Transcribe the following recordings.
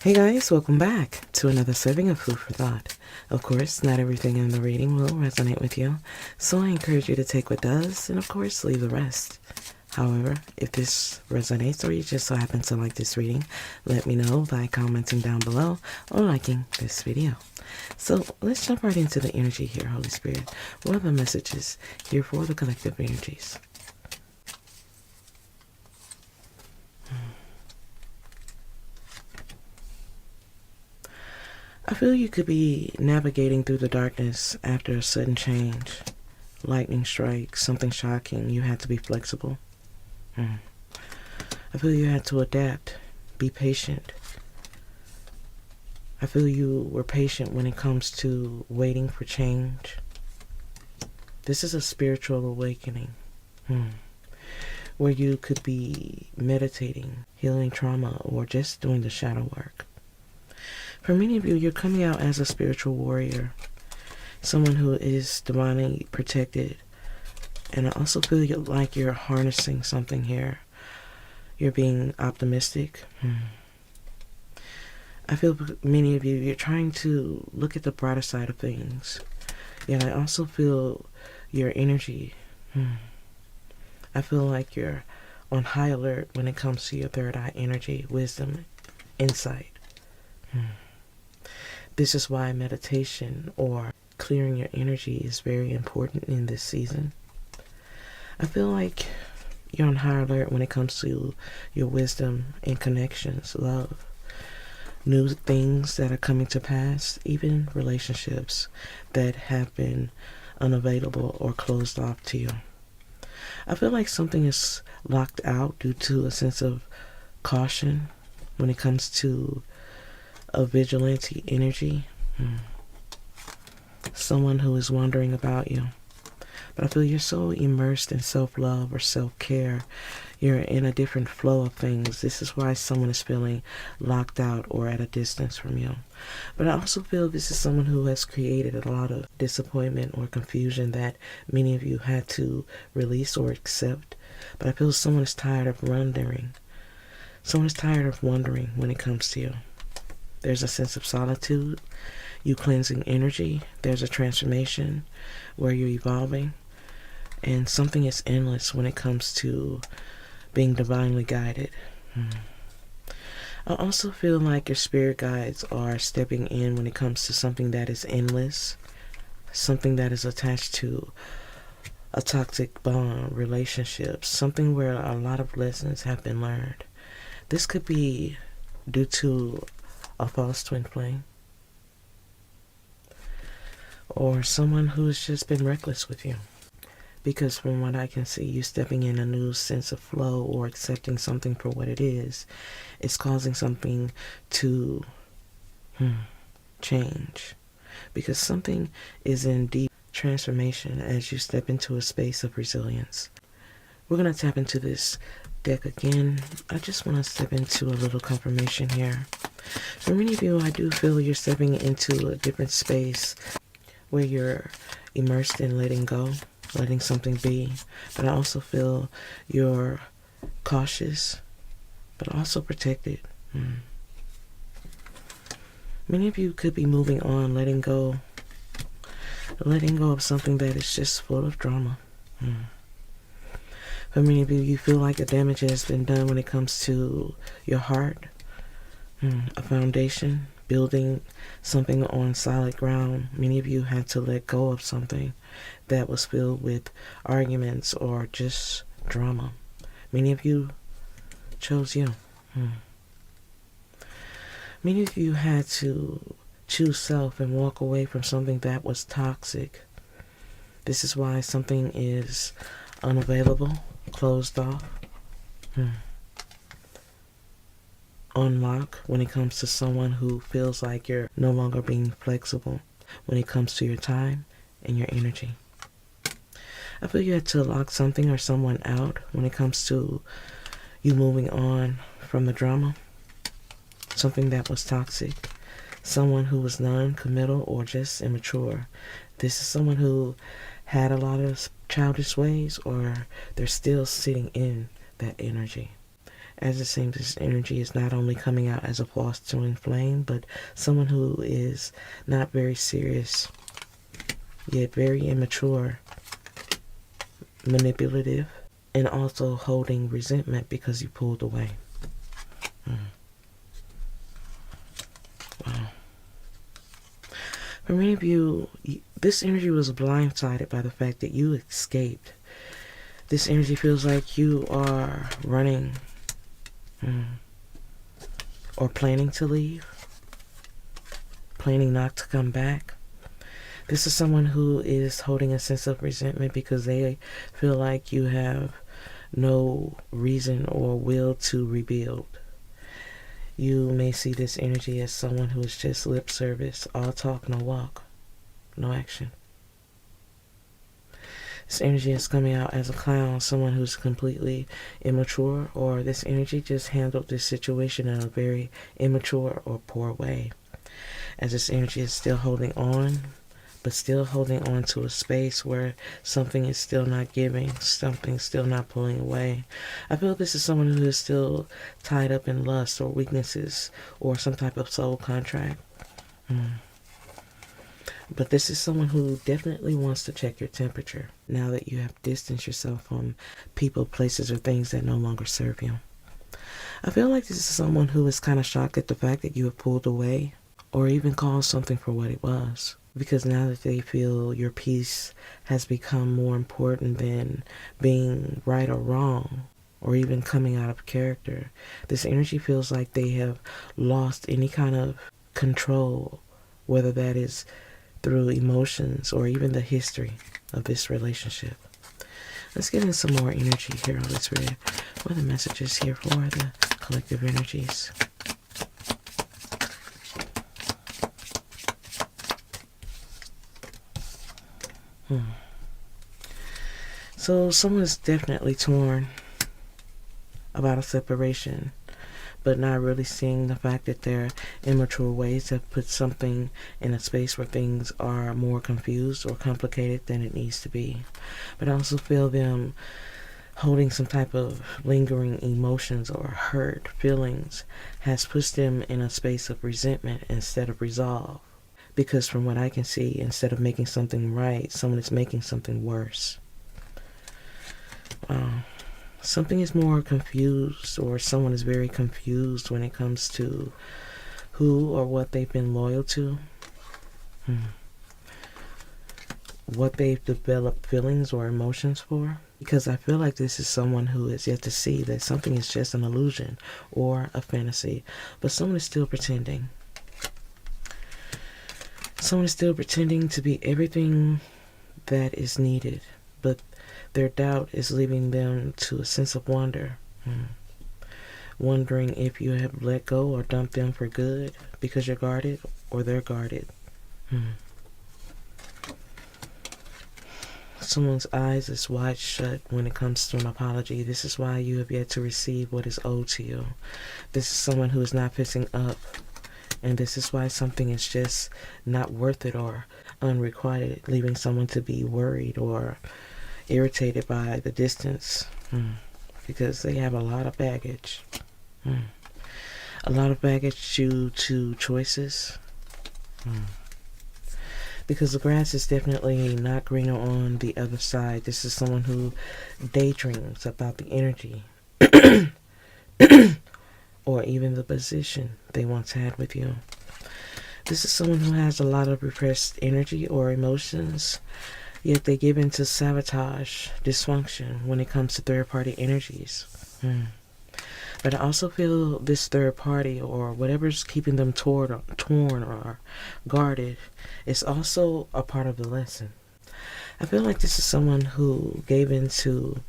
Hey guys, welcome back to another serving of food for thought. Of course, not everything in the reading will resonate with you, so I encourage you to take what does and of course leave the rest. However, if this resonates or you just so happen to like this reading, let me know by commenting down below or liking this video. So let's jump right into the energy here, Holy Spirit. What are the messages here for the collective energies? I feel you could be navigating through the darkness after a sudden change. Lightning strike, something shocking, you had to be flexible. I feel you had to adapt, be patient. I feel you were patient when it comes to waiting for change. This is a spiritual awakening, where you could be meditating, healing trauma, or just doing the shadow work. For many of you, you're coming out as a spiritual warrior, someone who is divinely protected. And I also feel like you're harnessing something here. You're being optimistic. I feel many of you, you're trying to look at the brighter side of things. Yet I also feel your energy. I feel like you're on high alert when it comes to your third eye energy, wisdom, insight. This is why meditation or clearing your energy is very important in this season. I feel like you're on high alert when it comes to your wisdom and connections, love, new things that are coming to pass, even relationships that have been unavailable or closed off to you. I feel like something is locked out due to a sense of caution when it comes to a vigilante energy. Someone who is wondering about you. But I feel you're so immersed in self-love or self-care. You're in a different flow of things. This is why someone is feeling locked out or at a distance from you. But I also feel this is someone who has created a lot of disappointment or confusion that many of you had to release or accept. But I feel someone is tired of wondering. Someone is tired of wondering when it comes to you. There's a sense of solitude, you cleansing energy. There's a transformation where you're evolving. And something is endless when it comes to being divinely guided. I also feel like your spirit guides are stepping in when it comes to something that is endless. Something that is attached to a toxic bond, relationships. Something where a lot of lessons have been learned. This could be due to a false twin flame, or someone who's just been reckless with you. Because from what I can see, you stepping in a new sense of flow or accepting something for what it is causing something to change. Because something is in deep transformation as you step into a space of resilience. We're going to tap into this deck again. I just want to step into a little confirmation here. For many of you, I do feel you're stepping into a different space where you're immersed in letting go, letting something be. But I also feel you're cautious, but also protected. Many of you could be moving on, letting go of something that is just full of drama. For many of you, you feel like the damage has been done when it comes to your heart. A foundation, building something on solid ground. Many of you had to let go of something that was filled with arguments or just drama. Many of you chose you. Many of you had to choose self and walk away from something that was toxic. This is why something is unavailable, closed off. Unlock when it comes to someone who feels like you're no longer being flexible when it comes to your time and your energy. I feel you had to lock something or someone out when it comes to you moving on from the drama. Something that was toxic. Someone who was non-committal or just immature. This is someone who had a lot of childish ways, or they're still sitting in that energy. As it seems, this energy is not only coming out as a false twin flame, but someone who is not very serious, yet very immature, manipulative, and also holding resentment because you pulled away. Wow. For many of you, this energy was blindsided by the fact that you escaped. This energy feels like you are running or planning to leave, planning not to come back. This is someone who is holding a sense of resentment because they feel like you have no reason or will to rebuild. You may see this energy as someone who is just lip service, all talk, no walk, no action. This energy is coming out as a clown, someone who's completely immature, or this energy just handled this situation in a very immature or poor way. As this energy is still holding on, but still holding on to a space where something is still not giving, something still not pulling away. I feel this is someone who is still tied up in lust or weaknesses or some type of soul contract. But this is someone who definitely wants to check your temperature now that you have distanced yourself from people, places, or things that no longer serve you. I feel like this is someone who is kind of shocked at the fact that you have pulled away or even called something for what it was. Because now that they feel your peace has become more important than being right or wrong, or even coming out of character, this energy feels like they have lost any kind of control, whether that is through emotions or even the history of this relationship. Let's get in some more energy here on this read. What are the messages here for the collective energies? So someone is definitely torn about a separation, but not really seeing the fact that their immature ways have put something in a space where things are more confused or complicated than it needs to be. But I also feel them holding some type of lingering emotions or hurt feelings has pushed them in a space of resentment instead of resolve. Because from what I can see, instead of making something right, someone is making something worse. Something is more confused, or someone is very confused when it comes to who or what they've been loyal to. What they've developed feelings or emotions for. Because I feel like this is someone who is yet to see that something is just an illusion or a fantasy. But someone is still pretending. Someone is still pretending to be everything that is needed, but their doubt is leaving them to a sense of wonder. Wondering if you have let go or dumped them for good because you're guarded or they're guarded. Someone's eyes is wide shut when it comes to an apology. This is why you have yet to receive what is owed to you. This is someone who is not fixing up. And this is why something is just not worth it or unrequited, leaving someone to be worried or irritated by the distance. Because they have a lot of baggage. A lot of baggage due to choices. Because the grass is definitely not greener on the other side. This is someone who daydreams about the energy or even the position they once had with you. This is someone who has a lot of repressed energy or emotions, yet they give in to sabotage, dysfunction when it comes to third-party energies. But I also feel this third party or whatever's keeping them torn or guarded is also a part of the lesson. I feel like this is someone who gave into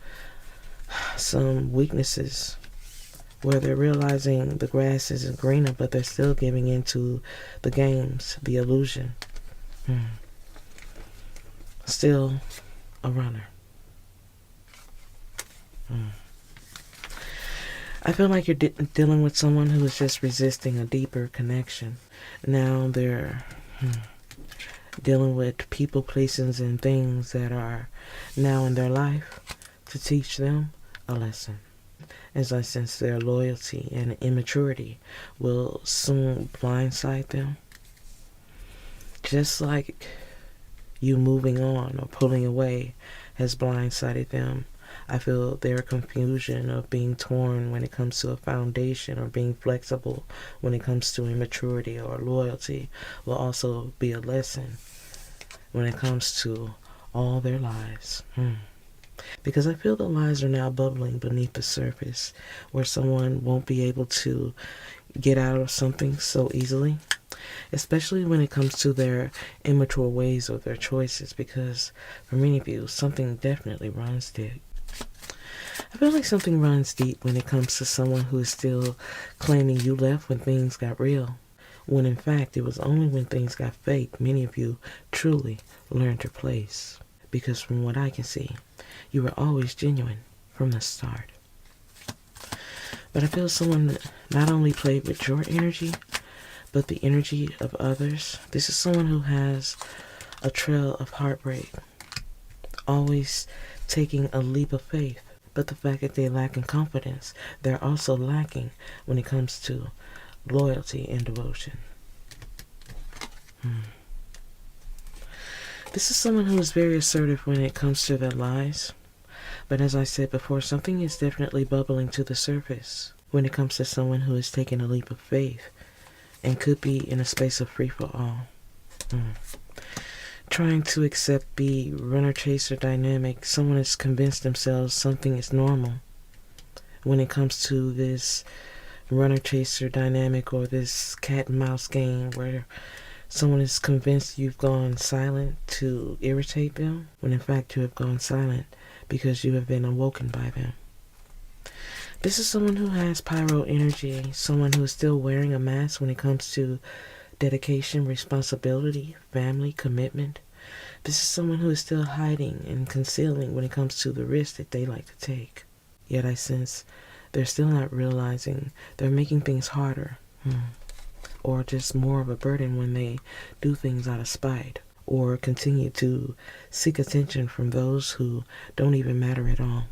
some weaknesses where they're realizing the grass isn't greener, but they're still giving into the games, the illusion. Still a runner. I feel like you're dealing with someone who is just resisting a deeper connection. Now they're dealing with people, places, and things that are now in their life to teach them a lesson. as I sense their loyalty and immaturity will soon blindside them. Just like you moving on or pulling away has blindsided them, I feel their confusion of being torn when it comes to a foundation or being flexible when it comes to immaturity or loyalty will also be a lesson when it comes to all their lies. Because I feel the lies are now bubbling beneath the surface where someone won't be able to get out of something so easily, especially when it comes to their immature ways or their choices, because for many of you, something definitely runs deep. I feel like something runs deep when it comes to someone who is still claiming you left when things got real, when in fact it was only when things got fake many of you truly learned your place. Because from what I can see, you were always genuine from the start. But I feel someone not only played with your energy, but the energy of others. This is someone who has a trail of heartbreak, always taking a leap of faith. But the fact that they lack in confidence, they're also lacking when it comes to loyalty and devotion. This is someone who is very assertive when it comes to their lies. But as I said before, something is definitely bubbling to the surface when it comes to someone who is taking a leap of faith and could be in a space of free-for-all. Trying to accept the runner-chaser dynamic, someone has convinced themselves something is normal when it comes to this runner-chaser dynamic or this cat-and-mouse game where someone is convinced you've gone silent to irritate them, when in fact you have gone silent because you have been awoken by them. This is someone who has pyro energy, someone who is still wearing a mask when it comes to dedication, responsibility, family, commitment. This is someone who is still hiding and concealing when it comes to the risk that they like to take. Yet I sense they're still not realizing they're making things harder, or just more of a burden when they do things out of spite, or continue to seek attention from those who don't even matter at all.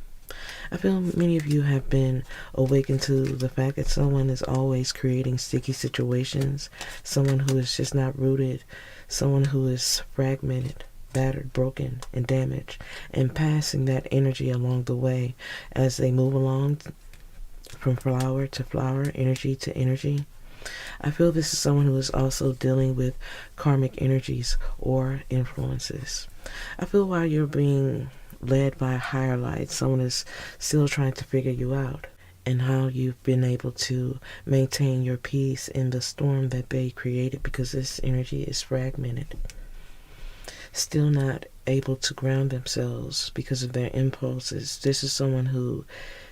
I feel many of you have been awakened to the fact that someone is always creating sticky situations, someone who is just not rooted, someone who is fragmented, battered, broken, and damaged, and passing that energy along the way as they move along from flower to flower, energy to energy. I feel this is someone who is also dealing with karmic energies or influences. I feel while you're being led by a higher light, someone is still trying to figure you out and how you've been able to maintain your peace in the storm that they created, because this energy is fragmented. Still not able to ground themselves because of their impulses. This is someone who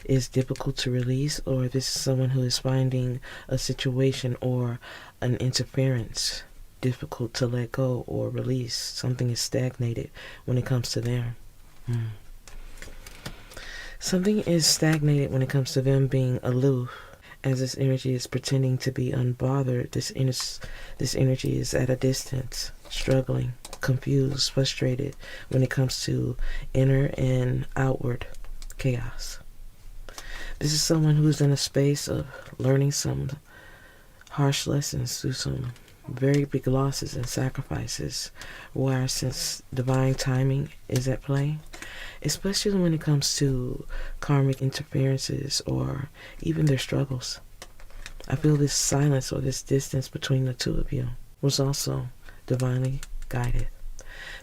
is difficult to release, or this is someone who is finding a situation or an interference difficult to let go or release. Something is stagnated when it comes to them. Something is stagnated when it comes to them being aloof, as this energy is pretending to be unbothered. This energy is at a distance, struggling, confused, frustrated when it comes to inner and outward chaos. This is someone who's in a space of learning some harsh lessons through some very big losses and sacrifices, where since divine timing is at play, especially when it comes to karmic interferences or even their struggles. I feel this silence or this distance between the two of you was also divinely guided,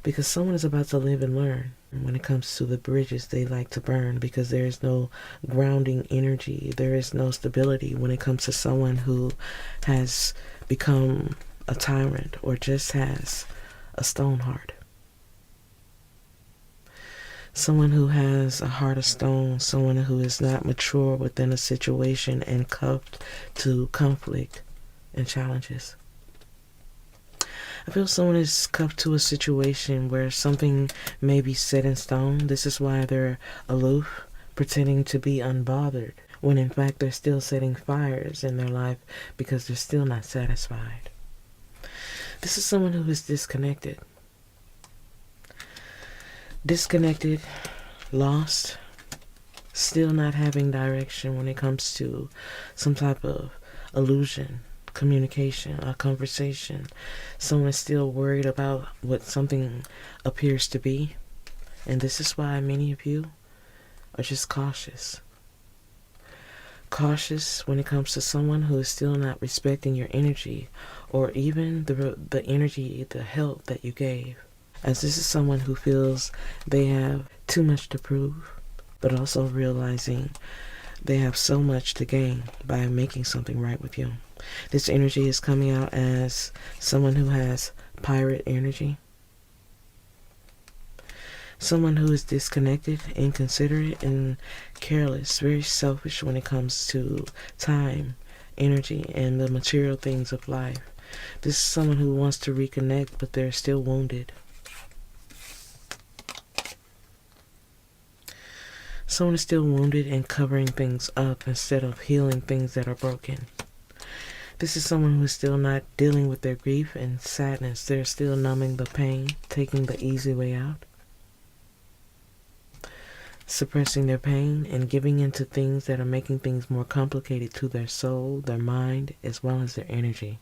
because someone is about to live and learn when it comes to the bridges they like to burn, because there is no grounding energy, there is no stability when it comes to someone who has become a tyrant or just has a stone heart. Someone who has a heart of stone, someone who is not mature within a situation and cuffed to conflict and challenges. I feel someone is cuffed to a situation where something may be set in stone. This is why they're aloof, pretending to be unbothered, when in fact they're still setting fires in their life because they're still not satisfied. This is someone who is disconnected. Disconnected, lost, still not having direction when it comes to some type of illusion, communication, a conversation. Someone is still worried about what something appears to be. And this is why many of you are just cautious. Cautious when it comes to someone who is still not respecting your energy, or even the energy, the help that you gave. As this is someone who feels they have too much to prove, but also realizing they have so much to gain by making something right with you. This energy is coming out as someone who has pirate energy. Someone who is disconnected, inconsiderate, and careless, very selfish when it comes to time, energy, and the material things of life. This is someone who wants to reconnect, but they're still wounded. Someone is still wounded and covering things up instead of healing things that are broken. This is someone who is still not dealing with their grief and sadness. They're still numbing the pain, taking the easy way out, suppressing their pain and giving into things that are making things more complicated to their soul, their mind, as well as their energy.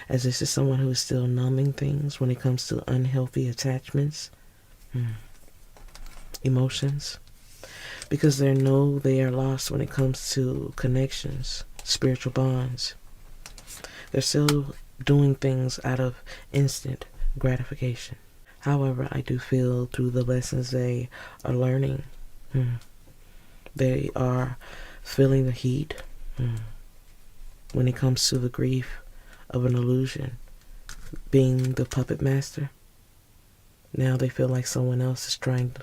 As this is someone who is still numbing things when it comes to unhealthy attachments, emotions, because they know they are lost when it comes to connections, spiritual bonds. They're still doing things out of instant gratification. However, I do feel through the lessons they are learning, they are feeling the heat when it comes to the grief of an illusion, being the puppet master. Now they feel like someone else is trying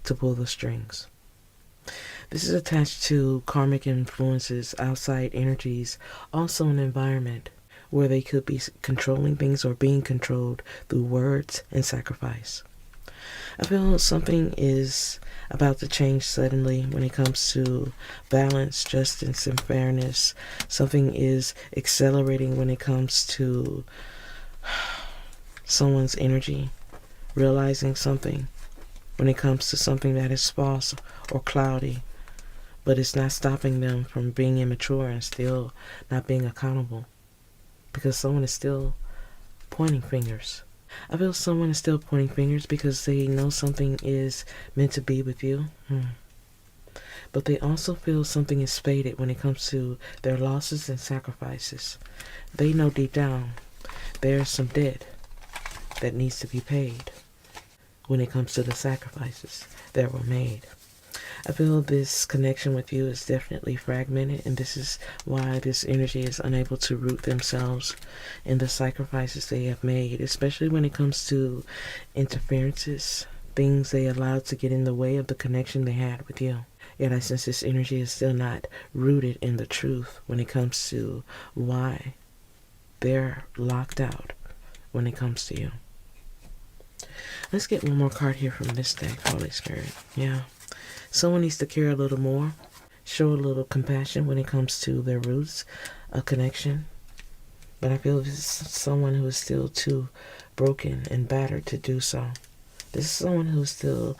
to pull the strings. This is attached to karmic influences, outside energies, also an environment where they could be controlling things or being controlled through words and sacrifice. I feel something is about to change suddenly when it comes to balance, justice, and fairness. Something is accelerating when it comes to someone's energy, realizing something when it comes to something that is false or cloudy, but it's not stopping them from being immature and still not being accountable, because someone is still pointing fingers. I feel someone is still pointing fingers because they know something is meant to be with you. But they also feel something is faded when it comes to their losses and sacrifices. They know deep down there's some debt that needs to be paid when it comes to the sacrifices that were made. I feel this connection with you is definitely fragmented, and this is why this energy is unable to root themselves in the sacrifices they have made, especially when it comes to interferences, things they allowed to get in the way of the connection they had with you. Yet I sense this energy is still not rooted in the truth when it comes to why they're locked out when it comes to you. Let's get one more card here from this deck, Holy Spirit. Yeah. Someone needs to care a little more, show a little compassion when it comes to their roots, a connection. But I feel this is someone who is still too broken and battered to do so. This is someone who's still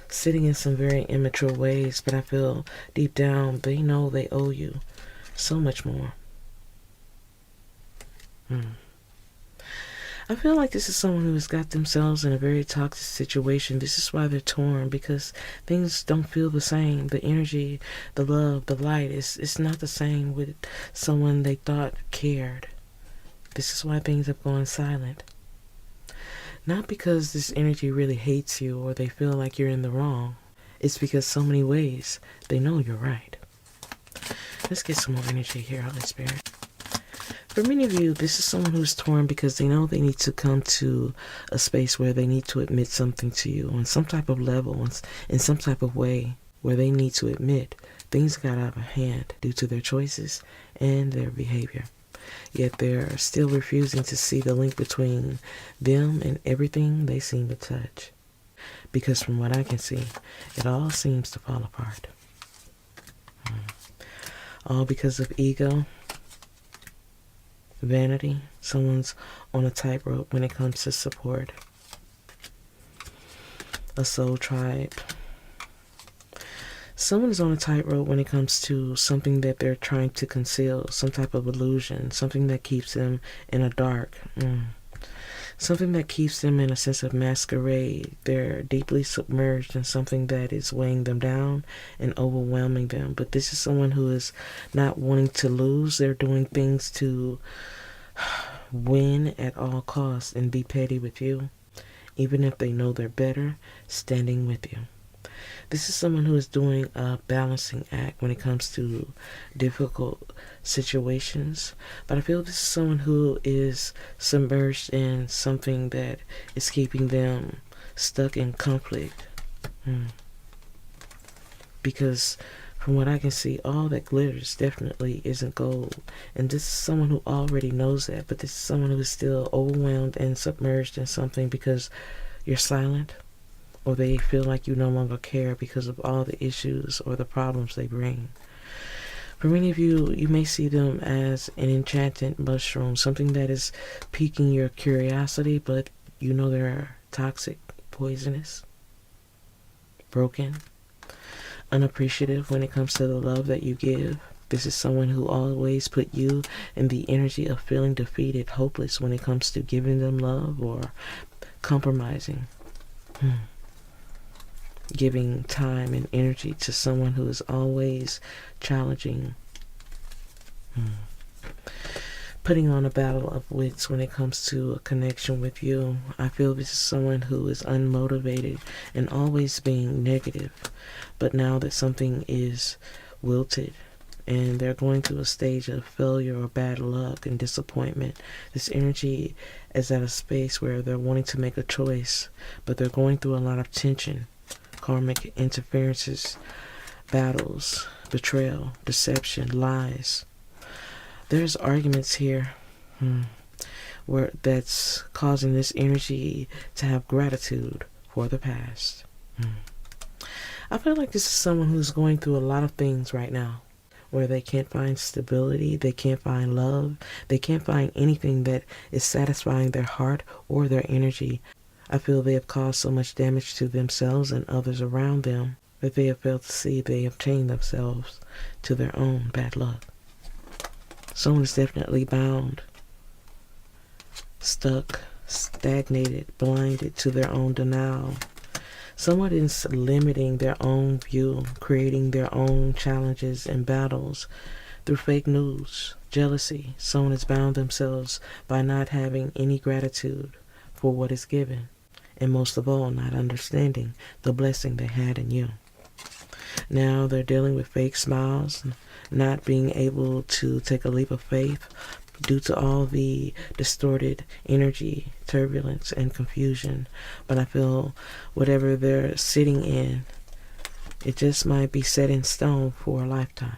sitting in some very immature ways, but I feel deep down they know they owe you so much more. I feel like this is someone who has got themselves in a very toxic situation. This is why they're torn, because things don't feel the same. The energy, the love, the light, it's not the same with someone they thought cared. This is why things have gone silent. Not because this energy really hates you or they feel like you're in the wrong. It's because so many ways they know you're right. Let's get some more energy here, Holy Spirit. For many of you, this is someone who's torn because they know they need to come to a space where they need to admit something to you on some type of level, in some type of way, where they need to admit things got out of hand due to their choices and their behavior. Yet they're still refusing to see the link between them and everything they seem to touch. Because from what I can see, it all seems to fall apart. All because of ego, vanity. Someone's on a tightrope when it comes to support. A soul tribe. Someone is on a tightrope when it comes to something that they're trying to conceal, some type of illusion, something that keeps them in a dark. Something that keeps them in a sense of masquerade. They're deeply submerged in something that is weighing them down and overwhelming them. But this is someone who is not wanting to lose. They're doing things to win at all costs and be petty with you, even if they know they're better, standing with you. This is someone who is doing a balancing act when it comes to difficult situations. But I feel this is someone who is submerged in something that is keeping them stuck in conflict. Because from what I can see, all that glitters definitely isn't gold. And this is someone who already knows that. But this is someone who is still overwhelmed and submerged in something because you're silent, or they feel like you no longer care because of all the issues or the problems they bring. For many of you, you may see them as an enchanted mushroom, something that is piquing your curiosity, but you know they're toxic, poisonous, broken, unappreciative when it comes to the love that you give. This is someone who always put you in the energy of feeling defeated, hopeless when it comes to giving them love or compromising. Giving time and energy to someone who is always challenging. Putting on a battle of wits when it comes to a connection with you. I feel this is someone who is unmotivated and always being negative. But now that something is wilted and they're going through a stage of failure or bad luck and disappointment, this energy is at a space where they're wanting to make a choice, but they're going through a lot of tension. Karmic interferences, battles, betrayal, deception, lies. There's arguments here where that's causing this energy to have gratitude for the past. I feel like this is someone who's going through a lot of things right now where they can't find stability, they can't find love, they can't find anything that is satisfying their heart or their energy. I feel they have caused so much damage to themselves and others around them that they have failed to see they have chained themselves to their own bad luck. Someone is definitely bound, stuck, stagnated, blinded to their own denial. Someone is limiting their own view, creating their own challenges and battles through fake news, jealousy. Someone has bound themselves by not having any gratitude for what is given, and most of all, not understanding the blessing they had in you. Now they're dealing with fake smiles, not being able to take a leap of faith due to all the distorted energy, turbulence, and confusion. But I feel whatever they're sitting in, it just might be set in stone for a lifetime.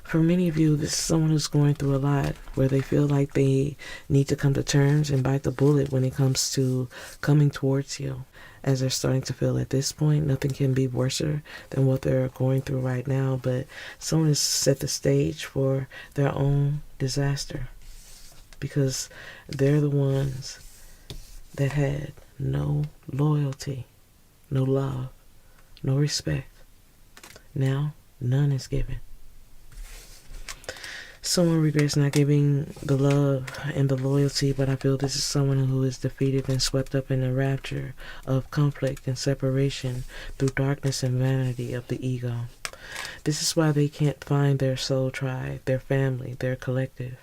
For many of you, this is someone who's going through a lot where they feel like they need to come to terms and bite the bullet when it comes to coming towards you. As they're starting to feel at this point, nothing can be worse than what they're going through right now, but someone has set the stage for their own disaster because they're the ones that had no loyalty, no love, no respect. Now, none is given. Someone regrets not giving the love and the loyalty, but I feel this is someone who is defeated and swept up in the rapture of conflict and separation through darkness and vanity of the ego. This is why they can't find their soul tribe, their family, their collective,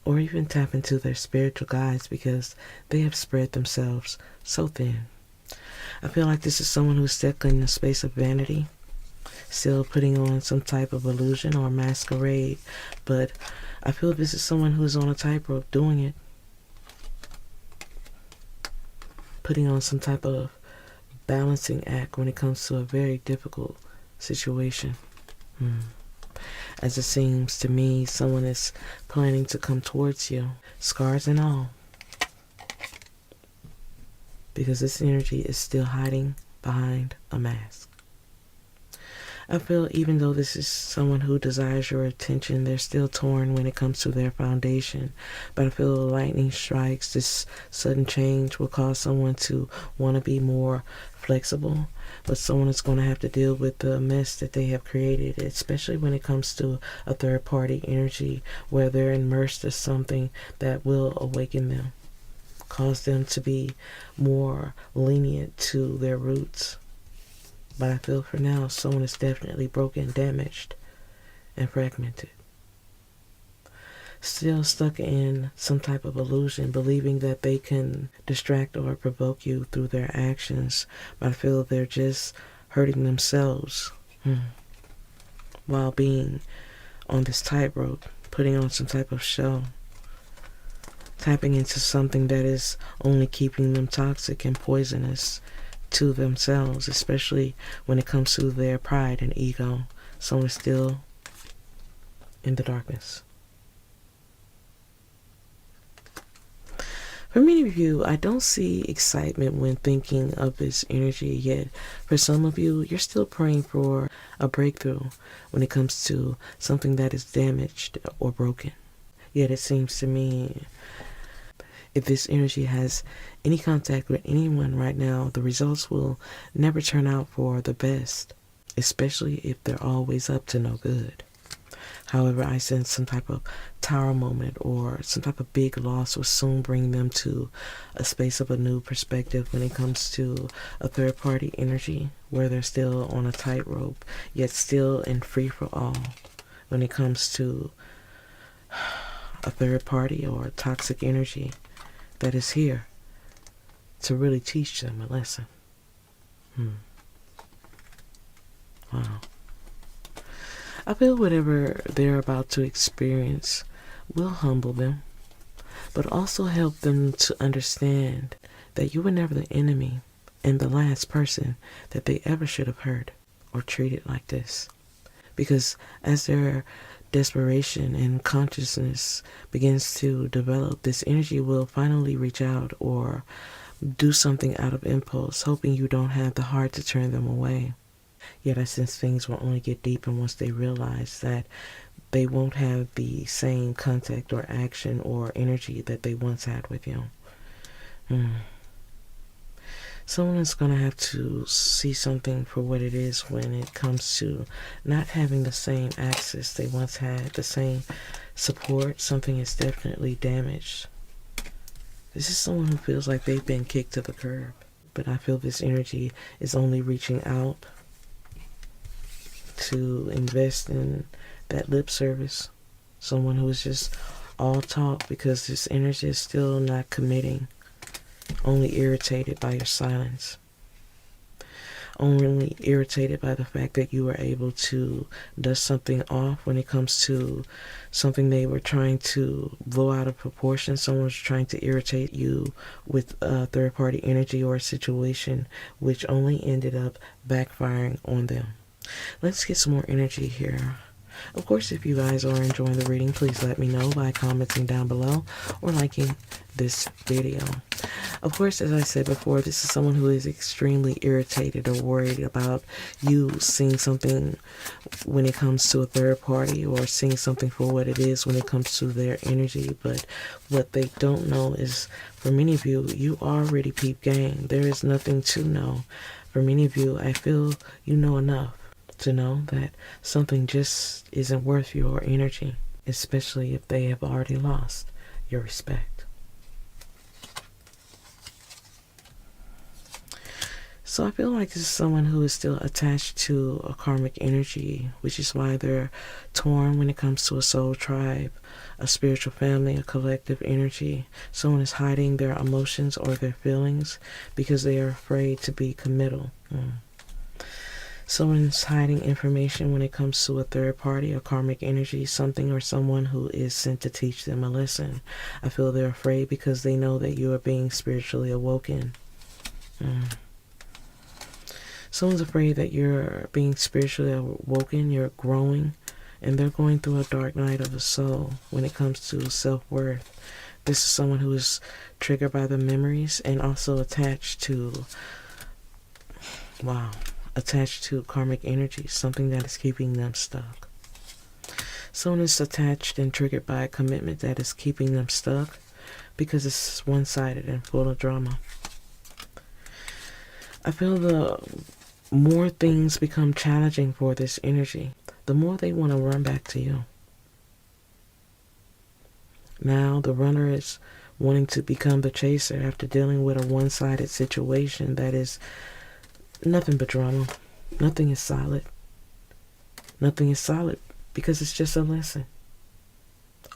or even tap into their spiritual guides because they have spread themselves so thin. I feel like this is someone who's stuck in a space of vanity, still putting on some type of illusion or masquerade, but I feel this is someone who's on a tightrope doing it, putting on some type of balancing act when it comes to a very difficult situation. As it seems to me, someone is planning to come towards you, scars and all, because this energy is still hiding behind a mask. I feel even though this is someone who desires your attention, they're still torn when it comes to their foundation. But I feel lightning strikes, this sudden change will cause someone to want to be more flexible. But someone is going to have to deal with the mess that they have created, especially when it comes to a third-party energy where they're immersed in something that will awaken them, cause them to be more lenient to their roots. But I feel for now, someone is definitely broken, damaged, and fragmented. Still stuck in some type of illusion, believing that they can distract or provoke you through their actions. But I feel they're just hurting themselves while being on this tightrope, putting on some type of show, tapping into something that is only keeping them toxic and poisonous to themselves, especially when it comes to their pride and ego. Someone is still in the darkness. For many of you, I don't see excitement when thinking of this energy yet. For some of you, you're still praying for a breakthrough when it comes to something that is damaged or broken. Yet it seems to me, if this energy has any contact with anyone right now, the results will never turn out for the best, especially if they're always up to no good. However, I sense some type of tower moment or some type of big loss will soon bring them to a space of a new perspective when it comes to a third-party energy where they're still on a tightrope, yet still in free-for-all when it comes to a third party or a toxic energy that is here to really teach them a lesson. Wow. I feel whatever they're about to experience will humble them, but also help them to understand that you were never the enemy and the last person that they ever should have hurt or treated like this. Because as their desperation and consciousness begins to develop, this energy will finally reach out or do something out of impulse, hoping you don't have the heart to turn them away. Yet I sense things will only get deeper once they realize that they won't have the same contact or action or energy that they once had with you. Someone is going to have to see something for what it is when it comes to not having the same access they once had, the same support. Something is definitely damaged. This is someone who feels like they've been kicked to the curb. But I feel this energy is only reaching out to invest in that lip service. Someone who is just all talk because this energy is still not committing. Only irritated by your silence. Only irritated by the fact that you were able to dust something off when it comes to something they were trying to blow out of proportion. Someone was trying to irritate you with a third-party energy or a situation which only ended up backfiring on them. Let's get some more energy here. Of course, if you guys are enjoying the reading, please let me know by commenting down below or liking this video. Of course, as I said before, this is someone who is extremely irritated or worried about you seeing something when it comes to a third party or seeing something for what it is when it comes to their energy. But what they don't know is, for many of you, you already peep game. There is nothing to know. For many of you, I feel you know enough to know that something just isn't worth your energy, especially if they have already lost your respect. So I feel like this is someone who is still attached to a karmic energy, which is why they're torn when it comes to a soul tribe, a spiritual family, a collective energy. Someone is hiding their emotions or their feelings because they are afraid to be committal. Someone is hiding information when it comes to a third party, a karmic energy, something or someone who is sent to teach them a lesson. I feel they're afraid because they know that you are being spiritually awoken. Someone's afraid that you're being spiritually awoken, you're growing, and they're going through a dark night of the soul when it comes to self-worth. This is someone who is triggered by the memories and also attached to, wow, attached to karmic energy, something that is keeping them stuck. Someone is attached and triggered by a commitment that is keeping them stuck because it's one-sided and full of drama. I feel the more things become challenging for this energy, the more they want to run back to you. Now the runner is wanting to become the chaser after dealing with a one-sided situation that is nothing but drama. Nothing is solid. Nothing is solid because it's just a lesson.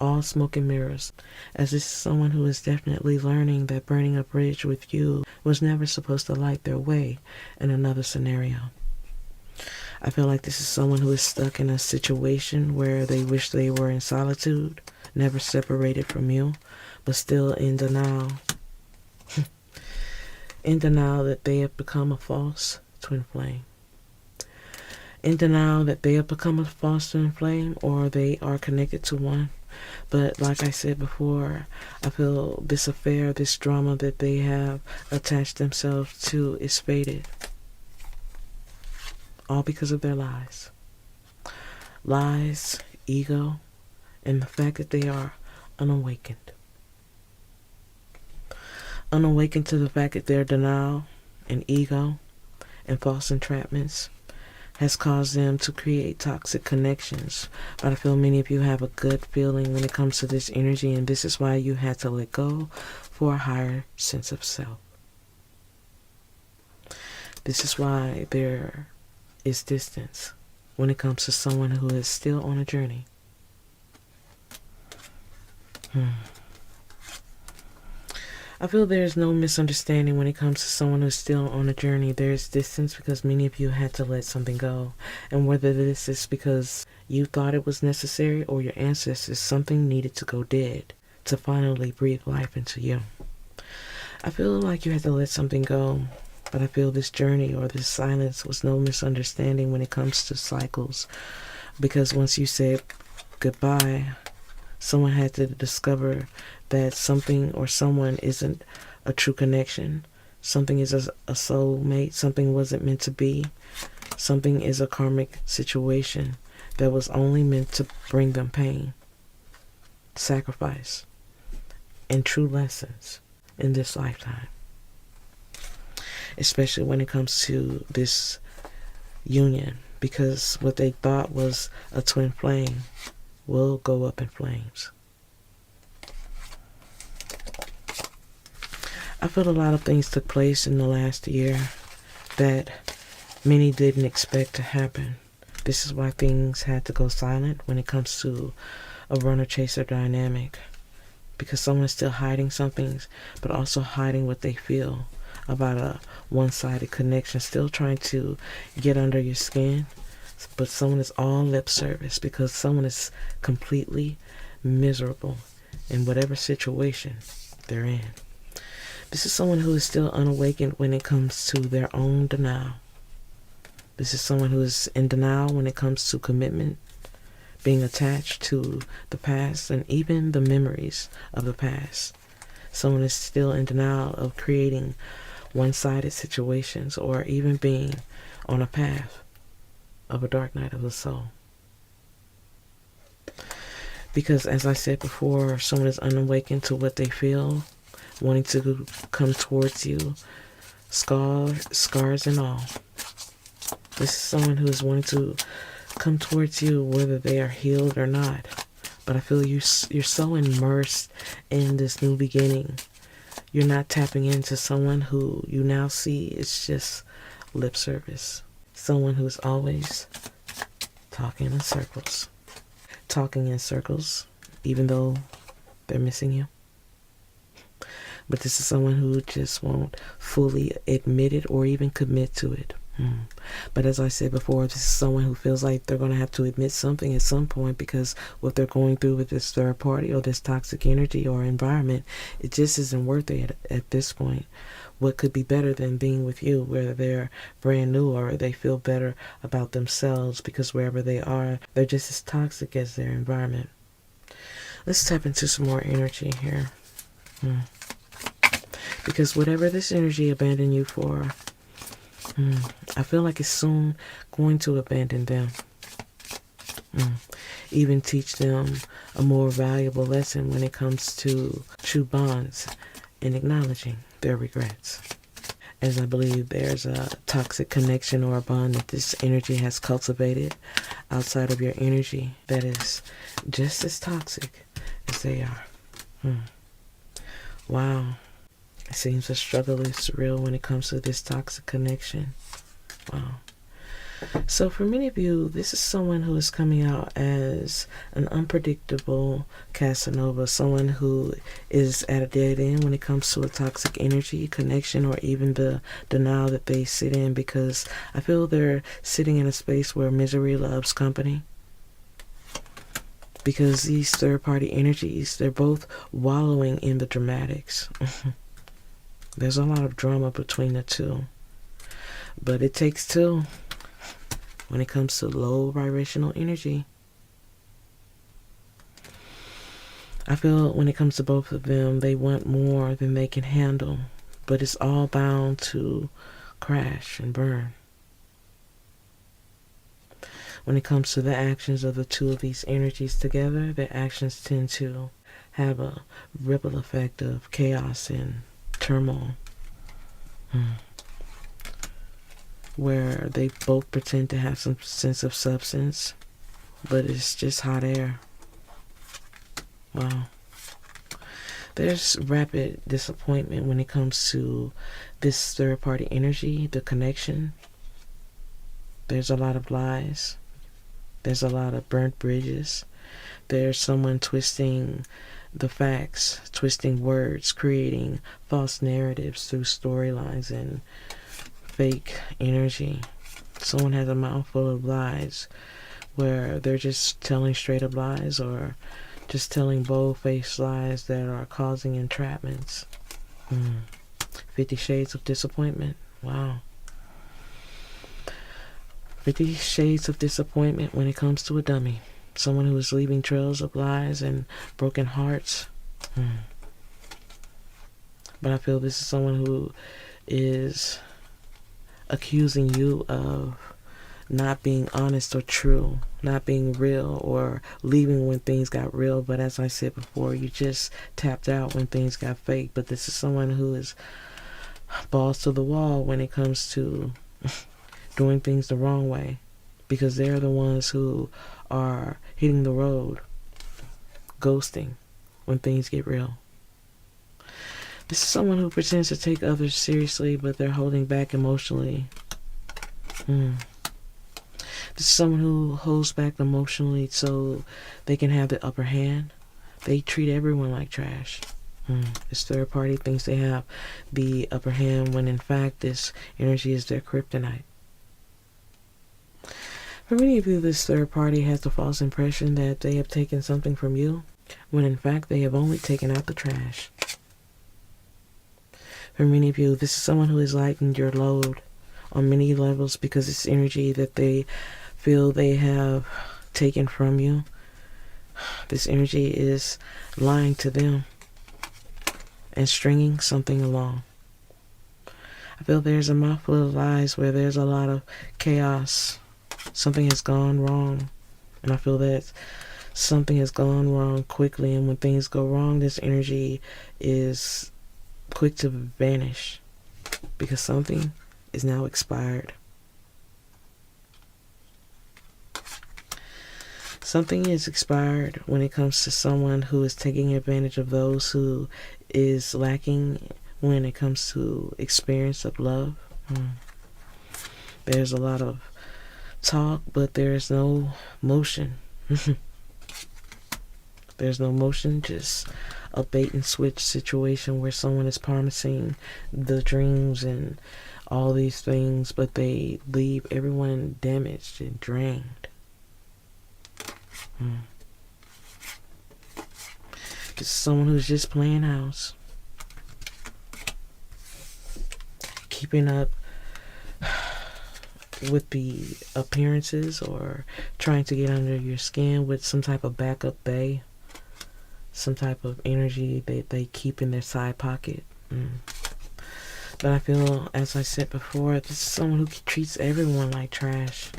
All smoke and mirrors. As this is someone who is definitely learning that burning a bridge with you was never supposed to light their way in another scenario. I feel like this is someone who is stuck in a situation where they wish they were in solitude, never separated from you, but still in denial. In denial that they have become a false twin flame. In denial that they have become a false twin flame, or they are connected to one. But like I said before, I feel this affair, this drama that they have attached themselves to is fated. All because of their lies. Lies, ego, and the fact that they are unawakened. Unawakened to the fact that their denial and ego and false entrapments has caused them to create toxic connections. But I feel many of you have a good feeling when it comes to this energy, and this is why you had to let go for a higher sense of self. This is why there is distance when it comes to someone who is still on a journey. I feel there is no misunderstanding when it comes to someone who's still on a journey. There is distance because many of you had to let something go. And whether this is because you thought it was necessary or your ancestors, something needed to go dead to finally breathe life into you. I feel like you had to let something go, but I feel this journey or this silence was no misunderstanding when it comes to cycles. Because once you said goodbye, someone had to discover that something or someone isn't a true connection. Something is a soulmate. Something wasn't meant to be. Something is a karmic situation that was only meant to bring them pain, sacrifice, and true lessons in this lifetime. Especially when it comes to this union, because what they thought was a twin flame will go up in flames. I feel a lot of things took place in the last year that many didn't expect to happen. This is why things had to go silent when it comes to a runner-chaser dynamic. Because someone is still hiding some things, but also hiding what they feel about a one-sided connection, still trying to get under your skin. But someone is all lip service because someone is completely miserable in whatever situation they're in. This is someone who is still unawakened when it comes to their own denial. This is someone who is in denial when it comes to commitment, being attached to the past and even the memories of the past. Someone is still in denial of creating one-sided situations or even being on a path of a dark night of the soul. Because as I said before, someone is unawakened to what they feel, wanting to come towards you, scars and all. This is someone who is wanting to come towards you whether they are healed or not. But I feel you're so immersed in this new beginning. You're not tapping into someone who you now see is just lip service. Someone who's always talking in circles. Talking in circles, even though they're missing you. But this is someone who just won't fully admit it or even commit to it. But as I said before, this is someone who feels like they're going to have to admit something at some point because what they're going through with this third party or this toxic energy or environment, it just isn't worth it at this point. What could be better than being with you, whether they're brand new or they feel better about themselves because wherever they are, they're just as toxic as their environment. Let's tap into some more energy here. Because whatever this energy abandoned you for, I feel like it's soon going to abandon them. Even teach them a more valuable lesson when it comes to true bonds and acknowledging their regrets. As I believe there's a toxic connection or a bond that this energy has cultivated outside of your energy that is just as toxic as they are. Wow. It seems the struggle is real when it comes to this toxic connection. Wow. So for many of you, this is someone who is coming out as an unpredictable Casanova, someone who is at a dead end when it comes to a toxic energy connection or even the denial that they sit in, because I feel they're sitting in a space where misery loves company. Because these third-party energies, they're both wallowing in the dramatics. There's a lot of drama between the two. But it takes two. When it comes to low vibrational energy, I feel when it comes to both of them, they want more than they can handle, but it's all bound to crash and burn. When it comes to the actions of the two of these energies together, their actions tend to have a ripple effect of chaos and turmoil. Where they both pretend to have some sense of substance, but it's just hot air. Wow. There's rapid disappointment when it comes to this third-party energy, the connection. There's a lot of lies. There's a lot of burnt bridges. There's someone twisting the facts, twisting words, creating false narratives through storylines and fake energy. Someone has a mouthful of lies where they're just telling straight up lies or just telling bold-faced lies that are causing entrapments. 50 Shades of Disappointment. Wow. 50 Shades of Disappointment when it comes to a dummy. Someone who is leaving trails of lies and broken hearts. But I feel this is someone who is accusing you of not being honest or true, not being real, or leaving when things got real. But as I said before, you just tapped out when things got fake. But this is someone who is balls to the wall when it comes to doing things the wrong way, because they're the ones who are hitting the road, ghosting when things get real. This is someone who pretends to take others seriously, but they're holding back emotionally. This is someone who holds back emotionally so they can have the upper hand. They treat everyone like trash. This third party thinks they have the upper hand when in fact this energy is their kryptonite. For many of you, this third party has the false impression that they have taken something from you, when in fact they have only taken out the trash. For many of you, this is someone who has lightened your load on many levels because it's energy that they feel they have taken from you. This energy is lying to them and stringing something along. I feel there's a mouthful of lies where there's a lot of chaos. Something has gone wrong. And I feel that something has gone wrong quickly. And when things go wrong, this energy is quick to vanish because something is now expired. Something is expired when it comes to someone who is taking advantage of those who is lacking when it comes to experience of love. There's a lot of talk, but there's no motion. There's no motion, just a bait and switch situation where someone is promising the dreams and all these things, but they leave everyone damaged and drained. It's someone who's just playing house, keeping up with the appearances or trying to get under your skin with some type of backup bay, some type of energy that they keep in their side pocket. But I feel, as I said before, this is someone who treats everyone like trash.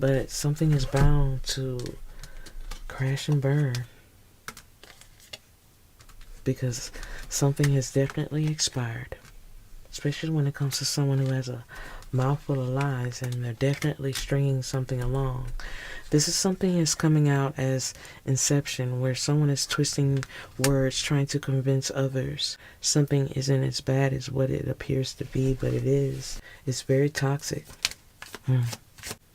But something is bound to crash and burn. Because something has definitely expired. Especially when it comes to someone who has a mouthful of lies and they're definitely stringing something along. This is something that's coming out as inception, where someone is twisting words, trying to convince others something isn't as bad as what it appears to be, but it is. It's very toxic.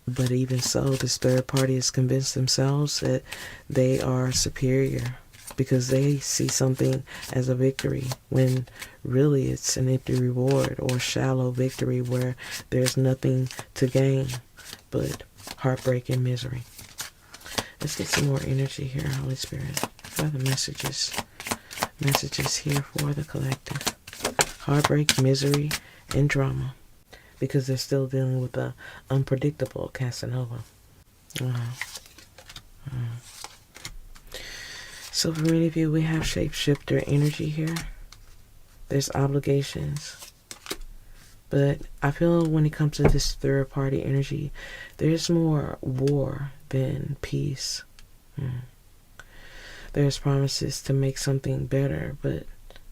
But even so, this third party has convinced themselves that they are superior because they see something as a victory when really it's an empty reward or shallow victory where there's nothing to gain but heartbreak and misery. Let's get some more energy here, Holy Spirit. What are the messages here for the collective? Heartbreak, misery, and drama. Because they're still dealing with the unpredictable Casanova. So for many of you, we have shapeshifter energy here. There's obligations. But I feel when it comes to this third party energy, there's more war than peace. There's promises to make something better, but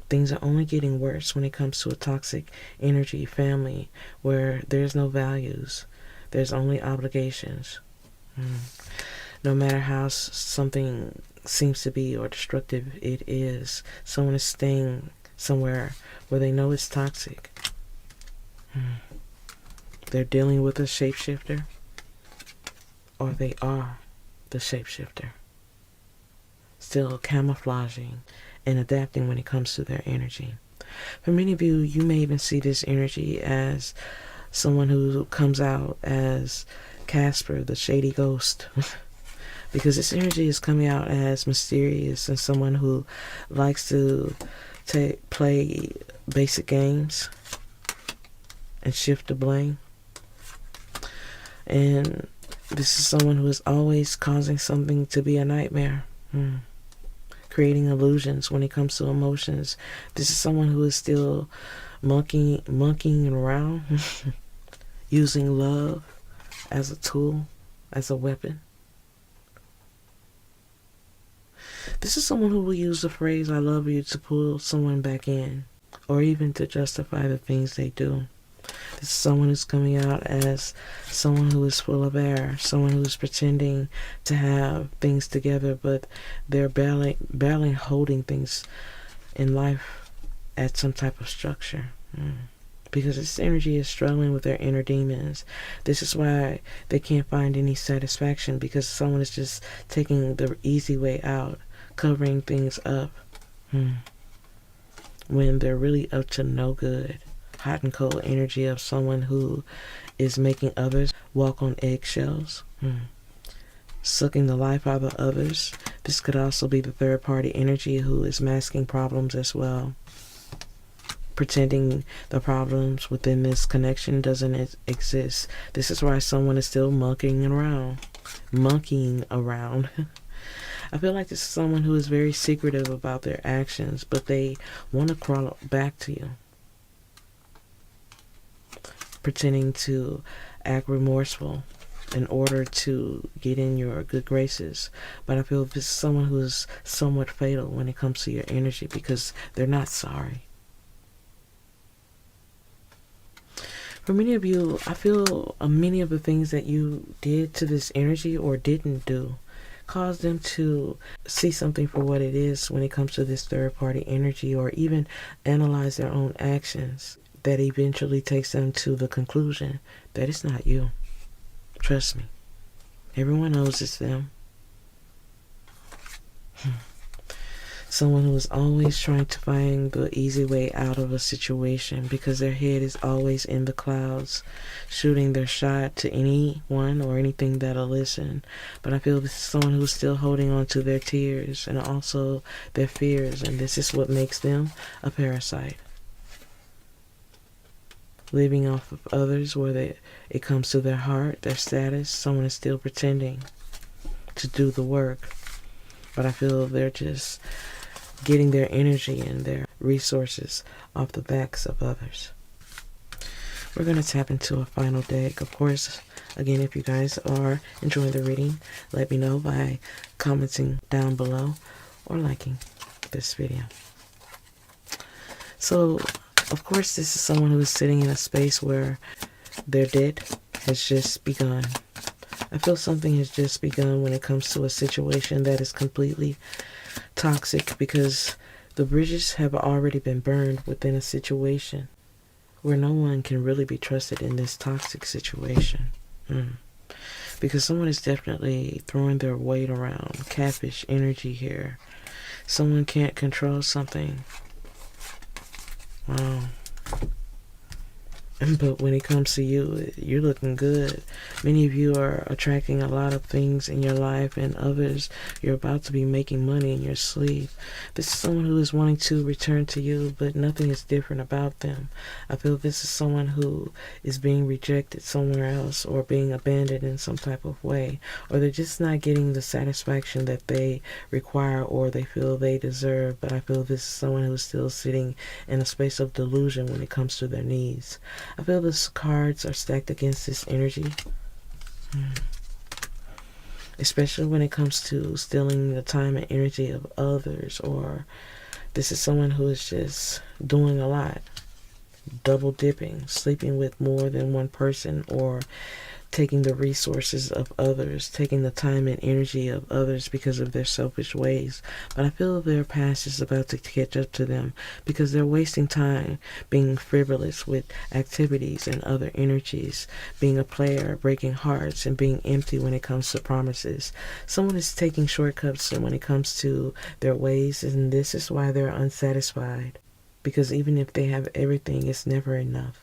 things are only getting worse when it comes to a toxic energy family where there's no values. There's only obligations. No matter how something seems to be or destructive it is, someone is staying somewhere where they know it's toxic. They're dealing with a shapeshifter, or they are the shapeshifter. Still camouflaging and adapting when it comes to their energy. For many of you, you may even see this energy as someone who comes out as Casper, the shady ghost. Because this energy is coming out as mysterious and someone who likes to play basic games and shift the blame. And this is someone who is always causing something to be a nightmare. Creating illusions when it comes to emotions. This is someone who is still monkeying around, using love as a tool, as a weapon. This is someone who will use the phrase, I love you, to pull someone back in, or even to justify the things they do. This is someone who's coming out as someone who is full of air, someone who's pretending to have things together, but they're barely holding things in life at some type of structure. Because this energy is struggling with their inner demons. This is why they can't find any satisfaction, because someone is just taking the easy way out, covering things up, when they're really up to no good. Hot and cold energy of someone who is making others walk on eggshells, sucking the life out of others. This could also be the third party energy who is masking problems as well, pretending the problems within this connection doesn't exist. This is why someone is still monkeying around. I feel like this is someone who is very secretive about their actions, but they want to crawl back to you, pretending to act remorseful in order to get in your good graces. But I feel this is someone who is somewhat fatal when it comes to your energy, because they're not sorry. For many of you, I feel many of the things that you did to this energy or didn't do caused them to see something for what it is when it comes to this third party energy, or even analyze their own actions. That eventually takes them to the conclusion that it's not you. Trust me. Everyone knows it's them. Someone who is always trying to find the easy way out of a situation, because their head is always in the clouds, shooting their shot to anyone or anything that'll listen. But I feel this is someone who's still holding on to their tears and also their fears, and this is what makes them a parasite. Living off of others where it comes to their heart, their status. Someone is still pretending to do the work. But I feel they're just getting their energy and their resources off the backs of others. We're going to tap into a final deck. Of course, again, if you guys are enjoying the reading, let me know by commenting down below or liking this video. So, of course, this is someone who is sitting in a space where their debt has just begun. I feel something has just begun when it comes to a situation that is completely toxic, because the bridges have already been burned within a situation where no one can really be trusted in this toxic situation. Because someone is definitely throwing their weight around. Catfish energy here. Someone can't control something. Wow. But when it comes to you, you're looking good. Many of you are attracting a lot of things in your life, and others, you're about to be making money in your sleep. This is someone who is wanting to return to you, but nothing is different about them. I feel this is someone who is being rejected somewhere else, or being abandoned in some type of way, or they're just not getting the satisfaction that they require or they feel they deserve. But I feel this is someone who's still sitting in a space of delusion when it comes to their needs. I feel these cards are stacked against this energy. Especially when it comes to stealing the time and energy of others, or this is someone who is just doing a lot. Double dipping, sleeping with more than one person, or taking the resources of others, taking the time and energy of others because of their selfish ways. But I feel their past is about to catch up to them, because they're wasting time being frivolous with activities and other energies, being a player, breaking hearts, and being empty when it comes to promises. Someone is taking shortcuts when it comes to their ways, and this is why they're unsatisfied, because even if they have everything, it's never enough.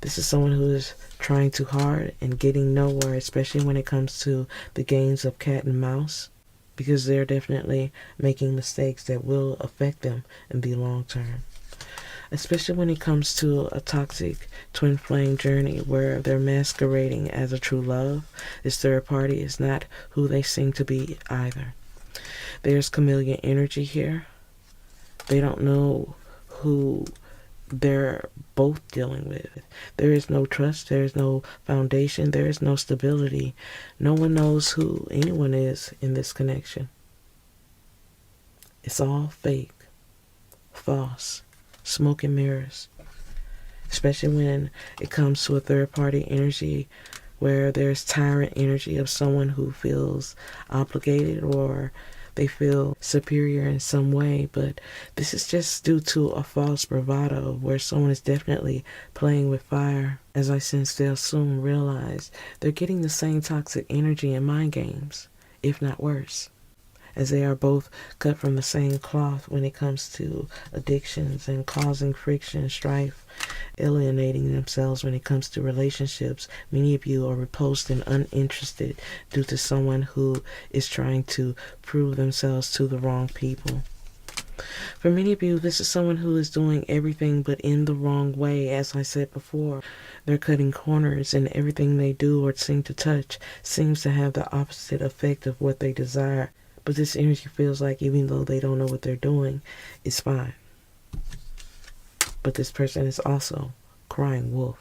This is someone who is trying too hard and getting nowhere, especially when it comes to the games of cat and mouse, because they're definitely making mistakes that will affect them in the long term. Especially when it comes to a toxic twin flame journey where they're masquerading as a true love. This third party is not who they seem to be either. There's chameleon energy here. They don't know who they're both dealing with. There is no trust, there is no foundation, there is no stability. No one knows who anyone is in this connection. It's all fake, false, smoke and mirrors. Especially when it comes to a third party energy where there's tyrant energy of someone who feels obligated, or they feel superior in some way. But this is just due to a false bravado where someone is definitely playing with fire. As I sense, they'll soon realize they're getting the same toxic energy in mind games, if not worse, as they are both cut from the same cloth when it comes to addictions and causing friction, strife, alienating themselves when it comes to relationships. Many of you are repulsed and uninterested due to someone who is trying to prove themselves to the wrong people. For many of you, this is someone who is doing everything but in the wrong way. As I said before, they're cutting corners, and everything they do or seem to touch seems to have the opposite effect of what they desire. But this energy feels like even though they don't know what they're doing, it's fine. But this person is also crying wolf.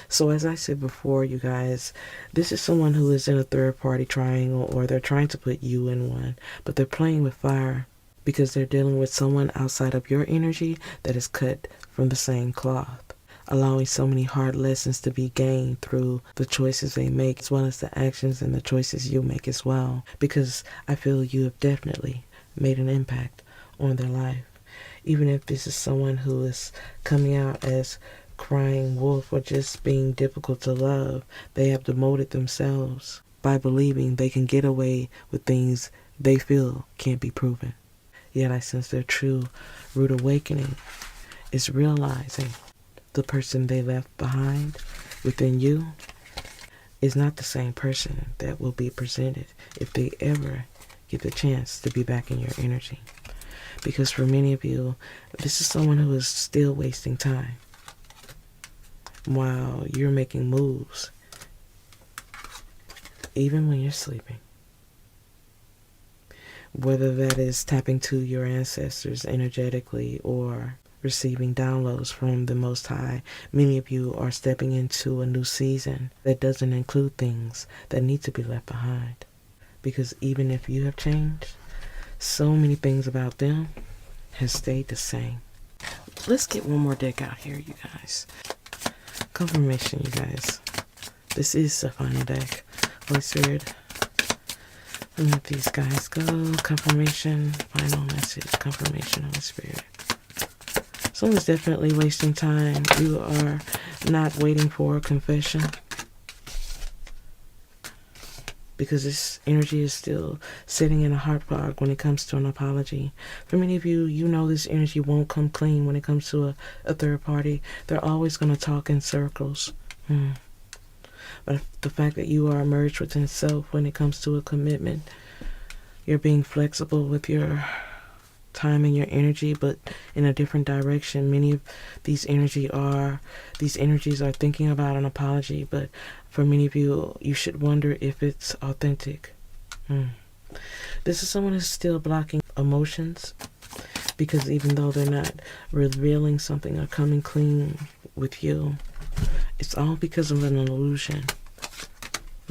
So as I said before, you guys, this is someone who is in a third party triangle, or they're trying to put you in one, but they're playing with fire because they're dealing with someone outside of your energy that is cut from the same cloth, allowing so many hard lessons to be gained through the choices they make, as well as the actions and the choices you make as well, because I feel you have definitely made an impact on their life. Even if this is someone who is coming out as crying wolf or just being difficult to love, they have demoted themselves by believing they can get away with things they feel can't be proven. Yet I sense their true root awakening is realizing the person they left behind within you is not the same person that will be presented if they ever get the chance to be back in your energy. Because for many of you, this is someone who is still wasting time while you're making moves, even when you're sleeping. whether that is tapping to your ancestors energetically or receiving downloads from the Most High. Many of you are stepping into a new season that doesn't include things that need to be left behind. Because even if you have changed, so many things about them has stayed the same. Let's get one more deck out here, you guys. Confirmation, you guys. This is the final deck. Holy Spirit, let these guys go. Confirmation, final message, confirmation, Holy Spirit. Someone's definitely wasting time. You are not waiting for a confession, because this energy is still sitting in a heart fog when it comes to an apology. For many of you, you know this energy won't come clean when it comes to a third party. They're always going to talk in circles. But the fact that you are merged within self when it comes to a commitment, you're being flexible with your time and your energy, but in a different direction. Many of these energies are thinking about an apology, but for many of you, you should wonder if it's authentic. This is someone who's still blocking emotions, because even though they're not revealing something or coming clean with you, it's all because of an illusion.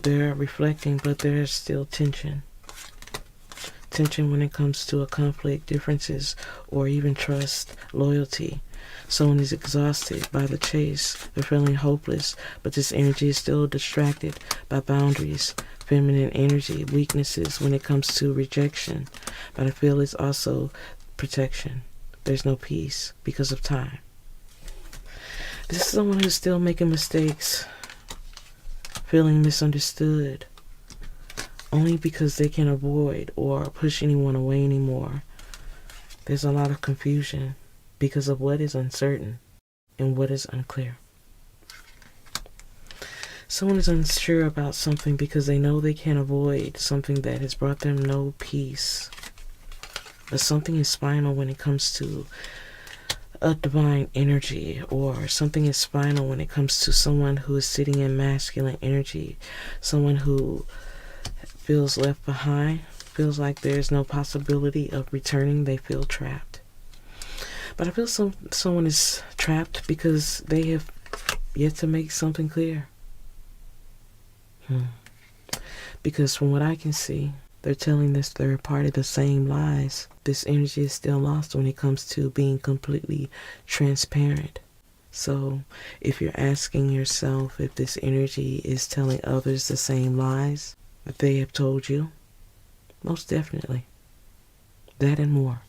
They're reflecting, but there's still tension. Tension when it comes to a conflict, differences, or even trust, loyalty. Someone is exhausted by the chase. They're feeling hopeless, but this energy is still distracted by boundaries, feminine energy, weaknesses when it comes to rejection. But I feel it's also protection. There's no peace because of time. This is someone who's still making mistakes, feeling misunderstood, only because they can avoid or push anyone away anymore. There's a lot of confusion because of what is uncertain and what is unclear. Someone is unsure about something because they know they can't avoid something that has brought them no peace. But something is spinal when it comes to a divine energy, or something is spinal when it comes to someone who is sitting in masculine energy, someone who feels left behind, feels like there's no possibility of returning. They feel trapped. But I feel someone is trapped because they have yet to make something clear. Because from what I can see, they're telling this third party the same lies. This energy is still lost when it comes to being completely transparent. So if you're asking yourself if this energy is telling others the same lies that they have told you, most definitely. That and more.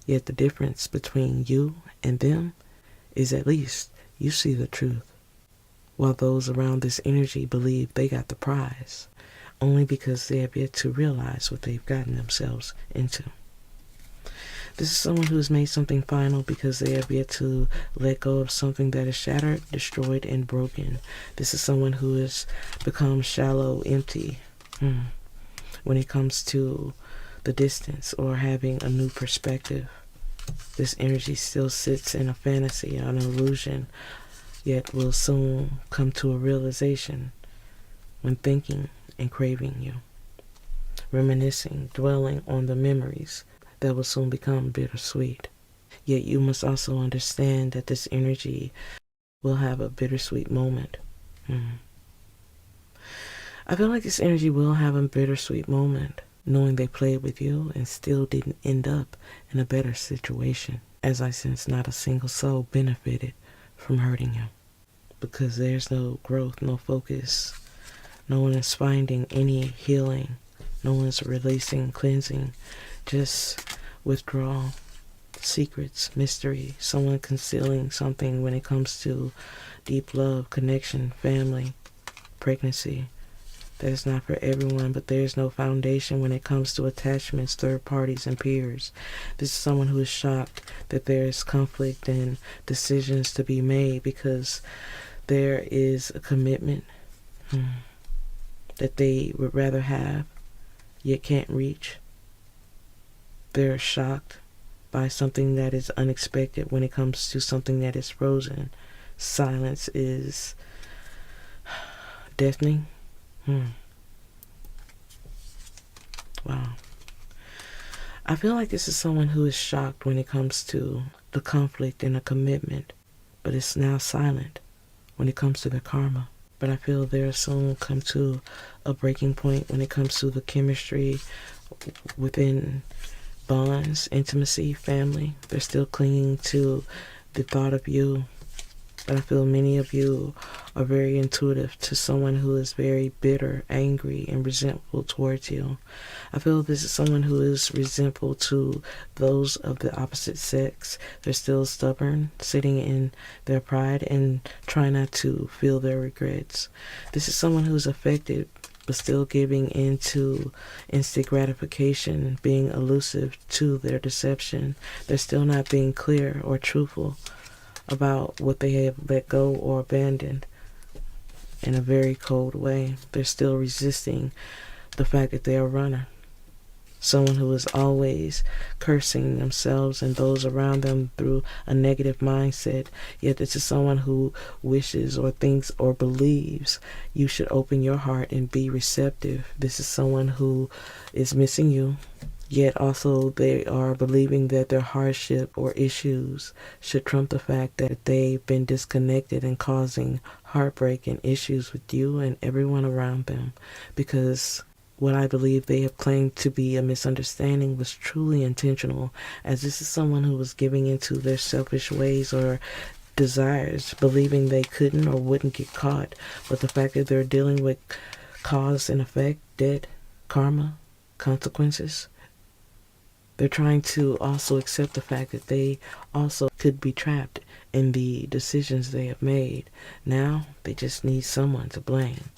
Yet the difference between you and them is at least you see the truth, while those around this energy believe they got the prize, only because they have yet to realize what they've gotten themselves into. This is someone who has made something final because they have yet to let go of something that is shattered, destroyed, and broken. This is someone who has become shallow, empty, when it comes to the distance or having a new perspective. This energy still sits in a fantasy, an illusion, yet will soon come to a realization when thinking and craving you, reminiscing, dwelling on the memories that will soon become bittersweet. Yet you must also understand that this energy will have a bittersweet moment. I feel like this energy will have a bittersweet moment, knowing they played with you and still didn't end up in a better situation, as I sense not a single soul benefited from hurting you. Because there's no growth, no focus. No one is finding any healing. No one's releasing, cleansing, just withdrawal, secrets, mystery, someone concealing something when it comes to deep love, connection, family, pregnancy. That is not for everyone, but there is no foundation when it comes to attachments, third parties, and peers. This is someone who is shocked that there is conflict and decisions to be made because there is a commitment that they would rather have, yet can't reach. They're shocked by something that is unexpected when it comes to something that is frozen. Silence is deafening. Wow. I feel like this is someone who is shocked when it comes to the conflict in a commitment, but it's now silent when it comes to their karma. But I feel they'll soon come to a breaking point when it comes to the chemistry within bonds, intimacy, family. They're still clinging to the thought of you. But I feel many of you are very intuitive to someone who is very bitter, angry, and resentful towards you. I feel this is someone who is resentful to those of the opposite sex. They're still stubborn, sitting in their pride and trying not to feel their regrets. This is someone who's affected but still giving in to instant gratification, being elusive to their deception. They're still not being clear or truthful about what they have let go or abandoned in a very cold way. They're still resisting the fact that they're a runner. Someone who is always cursing themselves and those around them through a negative mindset. Yet this is someone who wishes or thinks or believes you should open your heart and be receptive. This is someone who is missing you. Yet also they are believing that their hardship or issues should trump the fact that they've been disconnected and causing heartbreak and issues with you and everyone around them. Because what I believe they have claimed to be a misunderstanding was truly intentional, as this is someone who was giving into their selfish ways or desires, believing they couldn't or wouldn't get caught. But the fact that they're dealing with cause and effect, debt, karma, consequences, they're trying to also accept the fact that they also could be trapped in the decisions they have made. Now, they just need someone to blame.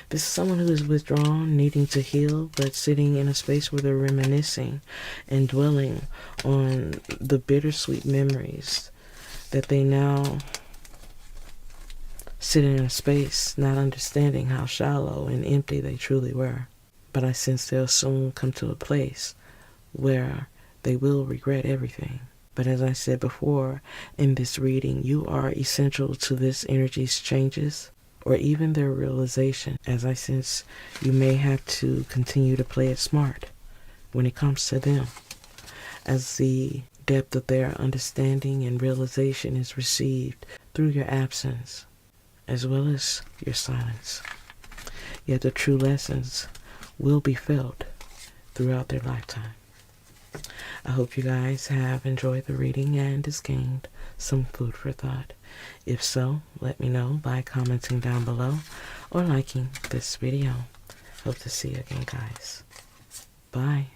This is someone who is withdrawn, needing to heal, but sitting in a space where they're reminiscing and dwelling on the bittersweet memories that they now sit in a space, not understanding how shallow and empty they truly were. But I sense they'll soon come to a place where they will regret everything. But as I said before in this reading, you are essential to this energy's changes or even their realization, as I sense you may have to continue to play it smart when it comes to them, as the depth of their understanding and realization is received through your absence as well as your silence. Yet the true lessons will be felt throughout their lifetime. I hope you guys have enjoyed the reading and has gained some food for thought. If so, let me know by commenting down below or liking this video. Hope to see you again, guys. Bye.